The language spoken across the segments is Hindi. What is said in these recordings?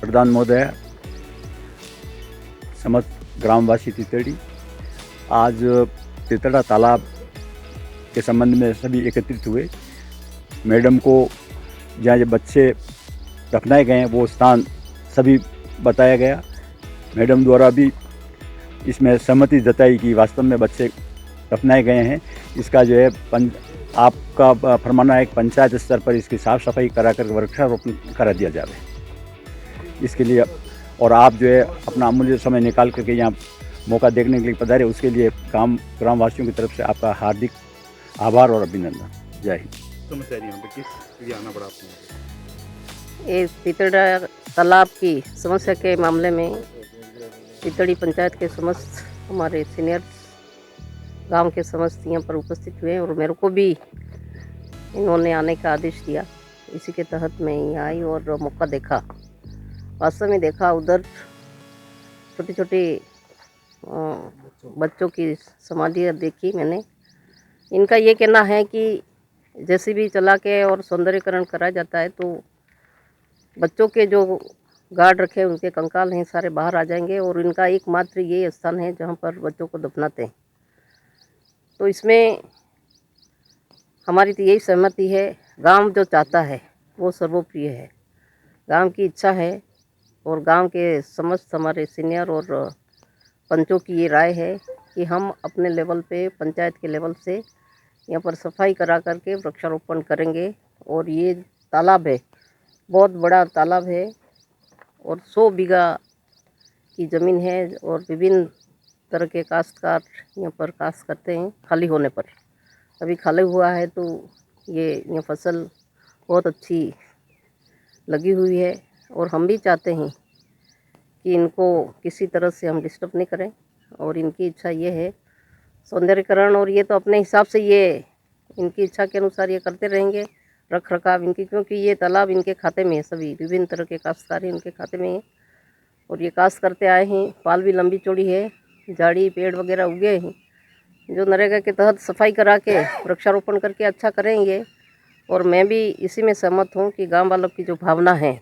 प्रधान महोदय, समस्त ग्रामवासी तितड़ी आज तितड़ा तालाब के संबंध में सभी एकत्रित हुए। मैडम को जहाँ ये बच्चे दफनाए गए हैं वो स्थान सभी बताया गया। मैडम द्वारा भी इसमें सहमति जताई कि वास्तव में बच्चे दफनाए गए हैं। इसका जो है आपका फरमाना है कि पंचायत स्तर पर इसकी साफ़ सफाई करा कर वृक्षारोपण करा दिया जाए। इसके लिए और आप जो है अपना अमूल्य समय निकाल करके यहाँ मौका देखने के लिए पधारे, उसके लिए ग्रामवासियों की तरफ से आपका हार्दिक आभार और अभिनंदन। जय हिंद। समस्या यहाँ पे किस लिए आना पड़ा आपको? ये तितड़ा तालाब की समस्या के मामले में तितड़ी पंचायत के समस्त हमारे सीनियर गांव के समस्त यहाँ पर उपस्थित हुए और मेरे को भी इन्होंने आने का आदेश दिया। इसी के तहत मैं यहाँ आई और मौका देखा। वास्तव में देखा उधर छोटी छोटी बच्चों की समाधि देखी मैंने। इनका ये कहना है कि जैसे भी चला के और सौंदर्यीकरण करा जाता है तो बच्चों के जो गार्ड रखे उनके कंकाल हैं सारे बाहर आ जाएंगे और इनका एकमात्र ये स्थान है जहाँ पर बच्चों को दफनाते हैं। तो इसमें हमारी तो यही सहमति है। गांव जो चाहता है वो सर्वप्रिय है, गांव की इच्छा है और गांव के समस्त हमारे सीनियर और पंचों की ये राय है कि हम अपने लेवल पे पंचायत के लेवल से यहाँ पर सफाई करा करके वृक्षारोपण करेंगे। और ये तालाब है, बहुत बड़ा तालाब है और 100 बीघा की ज़मीन है और विभिन्न तरह के काश्तकार यहाँ पर काश्त करते हैं खाली होने पर। अभी खाली हुआ है तो ये फसल बहुत अच्छी लगी हुई है और हम भी चाहते हैं कि इनको किसी तरह से हम डिस्टर्ब नहीं करें और इनकी इच्छा ये है सौंदर्यीकरण, और ये तो अपने हिसाब से ये इनकी इच्छा के अनुसार ये करते रहेंगे रख रखाव इनकी, क्योंकि ये तालाब इनके खाते में है। सभी विभिन्न तरह के काश्तकारी इनके खाते में है और ये काश्त करते आए हैं। पाल भी लंबी चौड़ी है, झाड़ी पेड़ वगैरह उगे हैं जो नरेगा के तहत सफाई करा के वृक्षारोपण करके अच्छा करेंगे। और मैं भी इसी में सहमत हूँ कि गांव वालों की जो भावना है,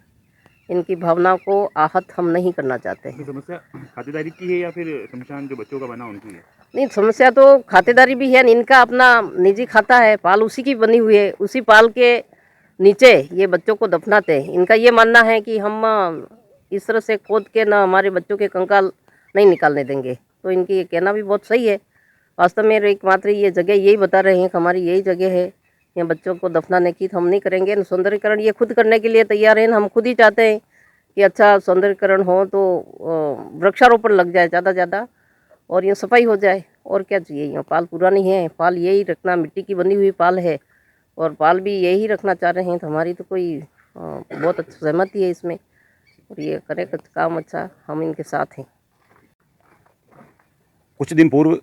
इनकी भावना को आहत हम नहीं करना चाहते हैं। तो समस्या खातेदारी की है या फिर शमशान जो बच्चों का बना उनकी है? नहीं, समस्या तो खातेदारी भी है। इनका अपना निजी खाता है, पाल उसी की बनी हुई है, उसी पाल के नीचे ये बच्चों को दफनाते हैं। इनका ये मानना है कि हम इस तरह से खोद के ना हमारे बच्चों के कंकाल नहीं निकालने देंगे। तो इनकी ये कहना भी बहुत सही है। वास्तव में एकमात्र ये जगह यही बता रहे हैं कि हमारी यही जगह है, यहाँ बच्चों को दफनाने की तो हम नहीं करेंगे। सौंदर्यीकरण ये खुद करने के लिए तैयार हैं। हम खुद ही चाहते हैं कि अच्छा सौंदर्यीकरण हो तो वृक्षारोपण लग जाए ज़्यादा और ये सफाई हो जाए। और क्या चाहिए, यहाँ पाल पुरानी है, पाल यही रखना, मिट्टी की बनी हुई पाल है और पाल भी यही रखना चाह रहे हैं। तो हमारी तो कोई बहुत अच्छी सहमति है इसमें और ये करें काम अच्छा, हम इनके साथ हैं। कुछ दिन पूर्व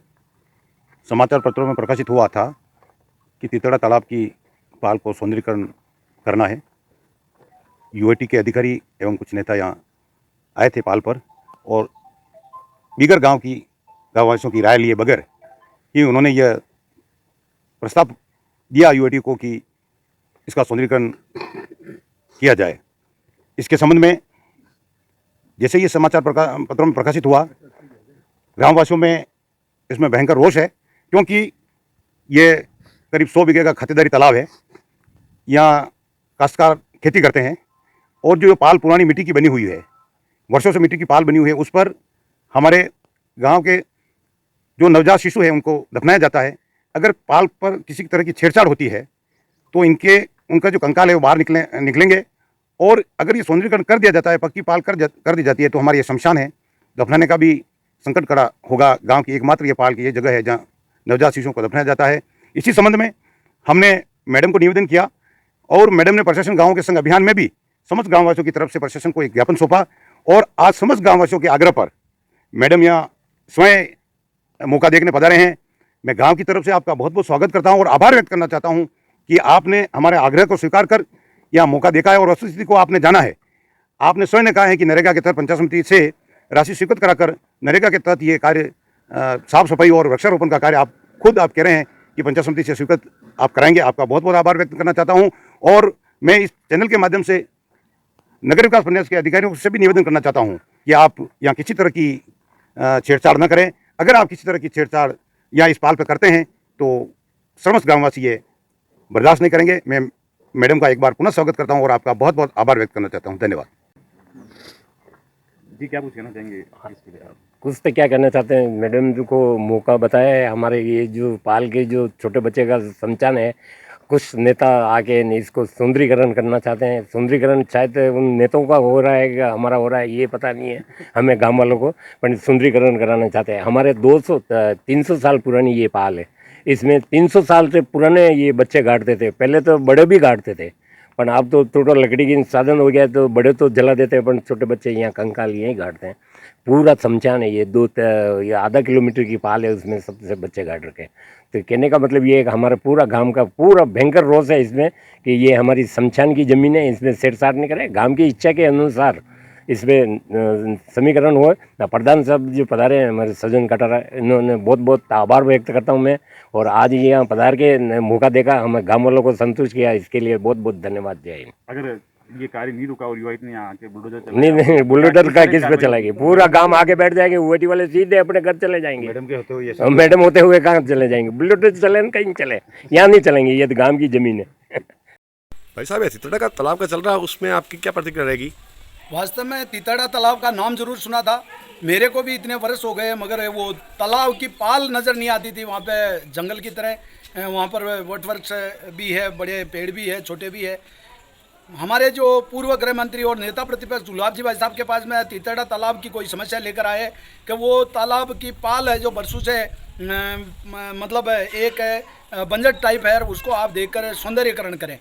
समाचार पत्रों में प्रकाशित हुआ था कि तितड़ा तालाब की पाल को सौंदर्यीकरण करना है। यूएटी के अधिकारी एवं कुछ नेता यहाँ आए थे पाल पर और दीगर गाँववासियों की राय लिए बगैर ही उन्होंने यह प्रस्ताव दिया यूएटी को कि इसका सौंदर्यीकरण किया जाए। इसके संबंध में जैसे ये समाचार पत्रों में प्रकाशित हुआ, ग्रामवासियों में इसमें भयंकर रोष है, क्योंकि ये करीब 100 बीघे का खातेदारी तालाब है। यहाँ काश्तकार खेती करते हैं और जो पाल पुरानी मिट्टी की बनी हुई है, वर्षों से मिट्टी की पाल बनी हुई है, उस पर हमारे गांव के जो नवजात शिशु है उनको दफनाया जाता है। अगर पाल पर किसी तरह की छेड़छाड़ होती है तो उनका जो कंकाल है वो बाहर निकलेंगे। और अगर ये सौंदर्यीकरण कर दिया जाता है, पक्की पाल कर दी जाती है, तो हमारी ये शमशान है, दफनाने का भी संकट खड़ा होगा। गांव की एकमात्र ये पाल की ये जगह है जहां नवजात शिशुओं को दफनाया जाता है। इसी संबंध में हमने मैडम को निवेदन किया और मैडम ने प्रशासन गाँव के संग अभियान में भी समस्त गाँववासियों की तरफ से प्रशासन को एक ज्ञापन सौंपा और आज समस्त गाँववासियों के आग्रह पर मैडम यहाँ स्वयं मौका देखने पधारे हैं। मैं गाँव की तरफ से आपका बहुत बहुत स्वागत करता हूँ और आभार व्यक्त करना चाहता हूँ कि आपने हमारे आग्रह को स्वीकार कर यहाँ मौका देखा है और वस्तुस्थिति को आपने जाना है। आपने स्वयं ने कहा है कि नरेगा के तहत पंचायत समिति से राशि स्वीकृत कराकर नरेगा के तहत ये कार्य साफ सफाई और वृक्षारोपण का कार्य आप कह रहे हैं कि पंचायत समिति से स्वीकृत आप कराएंगे। आपका बहुत बहुत आभार व्यक्त करना चाहता हूँ और मैं इस चैनल के माध्यम से नगर विकास प्रन्यास के अधिकारियों से भी निवेदन करना चाहता हूँ कि आप यहाँ किसी तरह की छेड़छाड़ न करें। अगर आप किसी तरह की छेड़छाड़ यहाँ इस पाल पर करते हैं तो समस्त ग्रामवासी ये बर्दाश्त नहीं करेंगे। मैं मैडम का एक बार पुनः स्वागत करता हूँ और आपका बहुत बहुत आभार व्यक्त करना चाहता हूँ। धन्यवाद। जी, क्या कुछ कहना चाहेंगे इसके लिए आप? कुछ तो क्या कहना चाहते हैं, मैडम जी को मौका बताया है। हमारे ये जो पाल के जो छोटे बच्चे का समचान है, कुछ नेता आके इसको सुंदरीकरण करना चाहते हैं। सुंदरीकरण शायद उन नेताओं का हो रहा है कि हमारा हो रहा है, ये पता नहीं है हमें गांव वालों को, पर सुंदरीकरण कराना चाहते हैं। हमारे 200-300 साल पुरानी ये पाल है। इसमें 300 साल से पुराने ये बच्चे गाड़ते थे। पहले तो बड़े भी गाड़ते थे, पर अब तो थोड़ा लकड़ी की साधन हो गया तो बड़े तो जला देते हैं, पर छोटे बच्चे यहाँ कंकाल यहीं गाड़ते हैं। पूरा समचान है ये, ये आधा किलोमीटर की पाल है, उसमें सबसे बच्चे गाड़ रखे हैं। तो कहने का मतलब ये है कि हमारे पूरा गांव का पूरा भयंकर रोष है इसमें कि ये हमारी समचान की ज़मीन है, इसमें छेड़छाड़ नहीं करें। गांव की इच्छा के अनुसार इसमें समीकरण हो। प्रधान साहब जो पधारे हैं हमारे सज्जन कटारा, इन्होंने बहुत बहुत आभार व्यक्त करता हूँ मैं। और आज ये यहाँ पधार के मौका देखा, हमें गाँव वालों को संतुष्ट किया, इसके लिए बहुत बहुत धन्यवाद। जय हिंद। अगर ये कार्य नहीं रुका और यूआईटी ने आके बुलडोजर नहीं, बुलडोजर का किस पे चलाएगी? पूरा गांव आगे बैठ जाएंगे, यूआईटी वाले सीधे अपने घर चले जाएंगे। मैडम के होते हुए मैडम होते हुए कहाँ चले जाएंगे? बुलडोजर चले कहीं चले, यहाँ नहीं चलेंगे, ये तो गांव की जमीन है। भाई साहब, तितड़ा का तालाब का चल रहा है, उसमें आपकी क्या प्रतिक्रिया रहेगी? वास्तव में तितड़ा तालाब का नाम जरूर सुना था, मेरे को भी इतने वर्ष हो गए, मगर वो तालाब की पाल नज़र नहीं आती थी। वहाँ पे जंगल की तरह वहाँ पर वट वृक्ष भी है, बड़े पेड़ भी है, छोटे भी है। हमारे जो पूर्व गृह मंत्री और नेता प्रतिपक्ष गुलाब जी भाई साहब के पास में तितड़ा तालाब की कोई समस्या लेकर आए कि वो तालाब की पाल है जो बरसों से मतलब एक बंजर टाइप है, उसको आप देखकर सौंदर्यीकरण करें।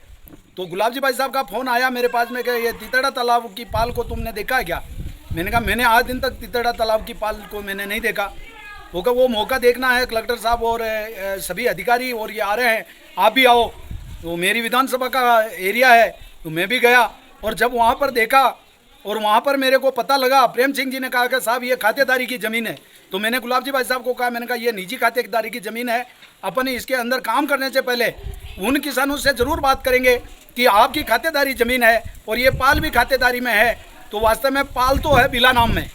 तो गुलाब जी भाई साहब का फ़ोन आया मेरे पास में कि ये तितड़ा तालाब की पाल को तुमने देखा है क्या? मैंने कहा मैंने आज दिन तक तितड़ा तालाब की पाल को मैंने नहीं देखा। वो मौका देखना है, कलेक्टर साहब और सभी अधिकारी और ये आ रहे हैं, आप भी आओ। तो मेरी विधानसभा का एरिया है तो मैं भी गया और जब वहाँ पर देखा और वहाँ पर मेरे को पता लगा, प्रेम सिंह जी ने कहा कि साहब ये खातेदारी की ज़मीन है। तो मैंने गुलाब जी भाई साहब को कहा, मैंने कहा ये निजी खातेदारी की ज़मीन है, अपन इसके अंदर काम करने से पहले उन किसानों से ज़रूर बात करेंगे कि आपकी खातेदारी ज़मीन है और ये पाल भी खातेदारी में है। तो वास्तव में पाल तो है बिला नाम में,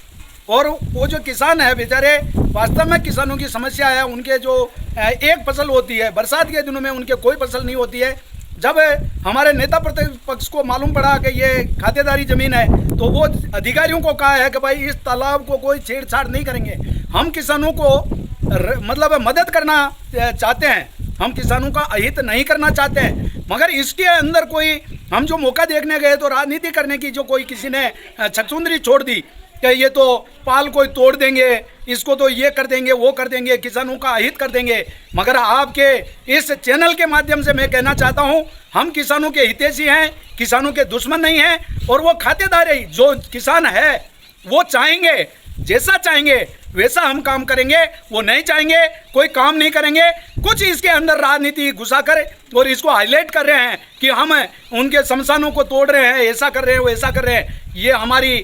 और वो जो किसान है बेचारे, वास्तव में किसानों की समस्या है। उनके जो एक फसल होती है, बरसात के दिनों में उनके कोई फसल नहीं होती है। जब हमारे नेता प्रतिपक्ष को मालूम पड़ा कि ये खातेदारी ज़मीन है तो वो अधिकारियों को कहा है कि भाई इस तालाब को कोई छेड़छाड़ नहीं करेंगे। हम किसानों को मतलब मदद करना चाहते हैं, हम किसानों का अहित नहीं करना चाहते हैं, मगर इसके अंदर कोई हम जो मौका देखने गए तो राजनीति करने की जो कोई किसी ने छकचुंदरी छोड़ दी कि ये तो पाल कोई तोड़ देंगे, इसको तो ये कर देंगे, वो कर देंगे, किसानों का अहित कर देंगे। मगर आपके इस चैनल के माध्यम से मैं कहना चाहता हूँ, हम किसानों के हितैषी हैं, किसानों के दुश्मन नहीं हैं। और वो खातेदार है, जो किसान है वो चाहेंगे, जैसा चाहेंगे वैसा हम काम करेंगे, वो नहीं चाहेंगे कोई काम नहीं करेंगे। कुछ इसके अंदर राजनीति घुसाकर और इसको हाईलाइट कर रहे हैं कि हम उनके शमशानों को तोड़ रहे हैं, ऐसा कर रहे हैं, वैसा कर रहे हैं। ये हमारी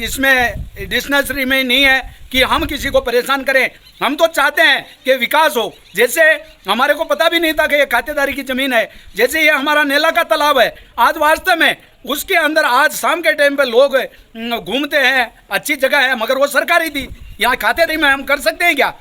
इसमें डिक्शनरी में नहीं है कि हम किसी को परेशान करें। हम तो चाहते हैं कि विकास हो। जैसे हमारे को पता भी नहीं था कि ये खातेदारी की ज़मीन है, जैसे ये हमारा नेला का तालाब है, आज वास्तव में उसके अंदर आज शाम के टाइम पे लोग घूमते हैं, अच्छी जगह है, मगर वो सरकारी थी। यहाँ खातेदारी में हम कर सकते हैं क्या?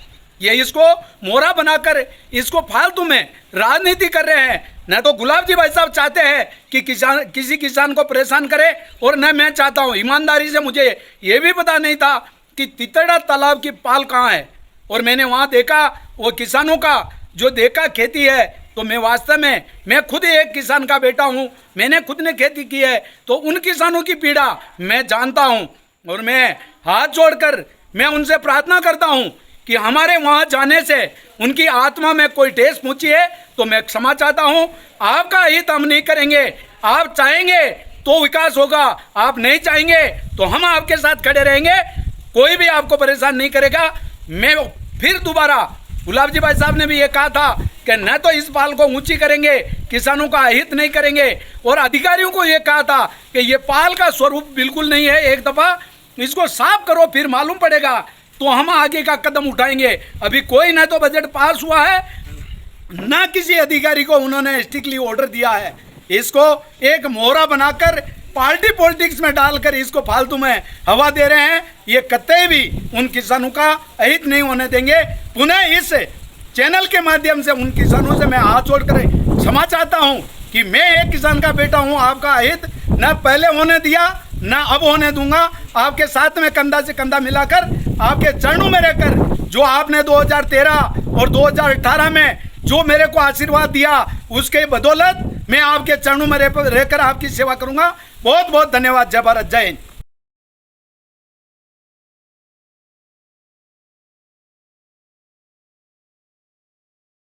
ये इसको मोहरा बनाकर इसको फालतू में राजनीति कर रहे हैं। न तो गुलाब जी भाई साहब चाहते हैं कि किसी किसान को परेशान करे, और न मैं चाहता हूँ। ईमानदारी से मुझे ये भी पता नहीं था कि तितड़ा तालाब की पाल कहाँ है, और मैंने वहाँ देखा वो किसानों का जो देखा खेती है। तो मैं वास्तव में मैं खुद एक किसान का बेटा हूँ, मैंने खुद ने खेती की है, तो उन किसानों की पीड़ा मैं जानता हूँ। और मैं हाथ जोड़कर मैं उनसे प्रार्थना करता हूँ कि हमारे वहाँ जाने से उनकी आत्मा में कोई ठेस पहुँची है तो मैं क्षमा चाहता हूँ। आपका हित हम नहीं करेंगे, आप चाहेंगे तो विकास होगा, आप नहीं चाहेंगे तो हम आपके साथ खड़े रहेंगे, कोई भी आपको परेशान नहीं करेगा। मैं फिर दोबारा, गुलाब जी भाई साहब ने भी ये कहा था कि न तो इस पाल को ऊंची करेंगे, किसानों का अहित नहीं करेंगे, और अधिकारियों को ये कहा था कि ये पाल का स्वरूप बिल्कुल नहीं है, एक दफ़ा इसको साफ करो, फिर मालूम पड़ेगा तो हम आगे का कदम उठाएंगे। अभी कोई ना तो बजट पास हुआ है, ना किसी अधिकारी को उन्होंने स्ट्रिक्टली ऑर्डर दिया है। इसको एक मोहरा बनाकर पार्टी पॉलिटिक्स में डालकर इसको फालतू में हवा दे रहे हैं, ये कतई भी उन किसानों का अहित नहीं होने देंगे। पुनः इस चैनल के माध्यम से उन किसानों से मैं हाथ जोड़कर क्षमा चाहता हूं कि मैं एक किसान का बेटा हूं, आपका अहित न पहले होने दिया न अब होने दूंगा। आपके साथ में कंधा से कंधा मिलाकर आपके चरणों में रहकर जो आपने 2013 और 2018 में जो मेरे को आशीर्वाद दिया, उसके बदौलत मैं आपके चरणों में रहकर आपकी सेवा करूंगा। बहुत बहुत धन्यवाद। जय भारत, जय हिंद।